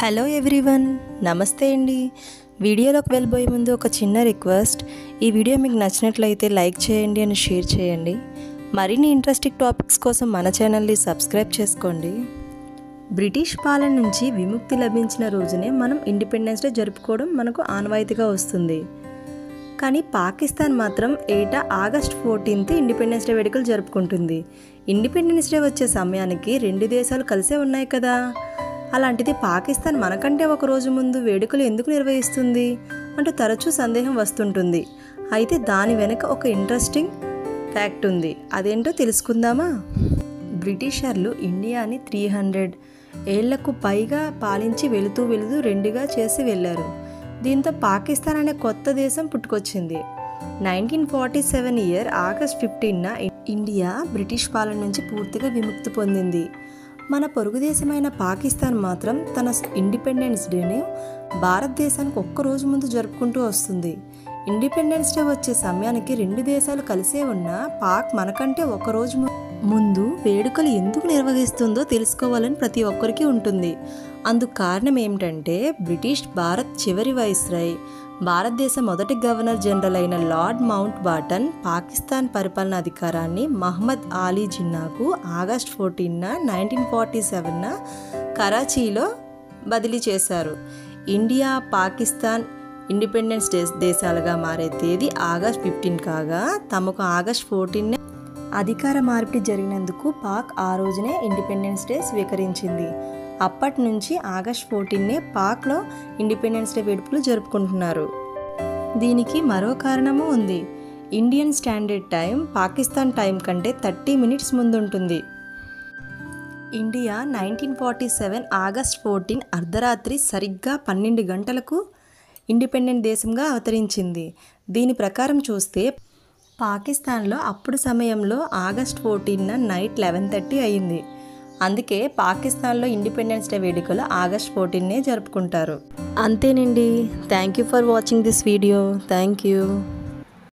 Hello everyone, నమస్తే అండి. వీడియోలోకి వెళ్ళబోయే ముందు ఒక చిన్న రిక్వెస్ట్. ఈ వీడియో మీకు నచ్చినట్లయితే లైక్ చేయండి అని షేర్ చేయండి. మరిన్ని ఇంట్రెస్టింగ్ టాపిక్స్ కోసం మన ఛానల్ని సబ్స్క్రైబ్ చేసుకోండి. బ్రిటిష్ పాలన నుంచి విముక్తి లభించిన రోజునే మనం ఇండిపెండెన్స్ డే జరుపుకోవడం మనకు ఆనవాయితీగా వస్తుంది. కానీ పాకిస్తాన్ మాత్రం ఏటా ఆగస్ట్ 14 ఇండిపెండెన్స్ డే వేడుకలు జరుపుకుంటుంది. ఇండిపెండెన్స్ డే వచ్చే సమయానికి రెండు దేశాలు కలిసే ఉన్నాయి కదా. అలాంటిది పాకిస్తాన్ మనకంటే ఒక రోజు ముందు వేడుకలు ఎందుకు నిర్వహిస్తుంది అంటూ తరచూ సందేహం వస్తుంటుంది. అయితే దాని వెనుక ఒక ఇంట్రెస్టింగ్ ఫ్యాక్ట్ ఉంది. అదేంటో తెలుసుకుందామా? బ్రిటిషర్లు ఇండియాని 300 ఏళ్లకు పైగా పాలించి వెళుతూ రెండుగా చేసి వెళ్ళారు. దీంతో పాకిస్తాన్ అనే కొత్త దేశం పుట్టుకొచ్చింది. 1947 ఆగస్ట్ 15న ఇండియా బ్రిటిష్ పాలన నుంచి పూర్తిగా విముక్తి పొందింది. మన పొరుగు దేశమైన పాకిస్తాన్ మాత్రం తన ఇండిపెండెన్స్ డేని భారతదేశానికి ఒక్కరోజు ముందు జరుపుకుంటూ వస్తుంది. ఇండిపెండెన్స్ డే వచ్చే సమయానికి రెండు దేశాలు కలిసే ఉన్నా పాక్ మనకంటే ఒకరోజు ముందు వేడుకలు ఎందుకు నిర్వహిస్తుందో తెలుసుకోవాలని ప్రతి ఒక్కరికి ఉంటుంది. అందుకు కారణం ఏమిటంటే బ్రిటిష్ భారత్ చివరి వైస్రాయ్, భారతదేశ మొదటి గవర్నర్ జనరల్ అయిన లార్డ్ మౌంట్ బాటన్ పాకిస్తాన్ పరిపాలన అధికారాన్ని మహమ్మద్ అలీ జిన్నాకు ఆగస్ట్ 14న 1947న కరాచీలో బదిలీ చేశారు. ఇండియా, పాకిస్తాన్ ఇండిపెండెన్స్ డే దేశాలుగా మారే తేదీ ఆగస్ట్ 15 కాగా తమకు ఆగస్ట్ 14న అధికార మార్పిడి జరిగినందుకు పాక్ ఆ రోజునే ఇండిపెండెన్స్ డే స్వీకరించింది. అప్పటి నుంచి ఆగస్ట్ 14నే పాక్లో ఇండిపెండెన్స్ డే వేడుకలు జరుపుకుంటున్నారు. దీనికి మరో కారణము ఉంది. Indian standard time Pakistan time కంటే 30 మినిట్స్ ముందుంటుంది. ఇండియా 1947 ఆగస్ట్ 14 అర్ధరాత్రి సరిగ్గా 12 గంటలకు ఇండిపెండెంట్ దేశంగా అవతరించింది. దీని ప్రకారం చూస్తే పాకిస్తాన్లో అప్పుడు సమయంలో ఆగస్ట్ 14న నైట్ 11:30 అయింది. అందుకే పాకిస్తాన్లో ఇండిపెండెన్స్ డే వేడుకలు ఆగస్ట్ 14నే జరుపుకుంటారు. అంతేనండి. Thank you for watching this video. Thank you.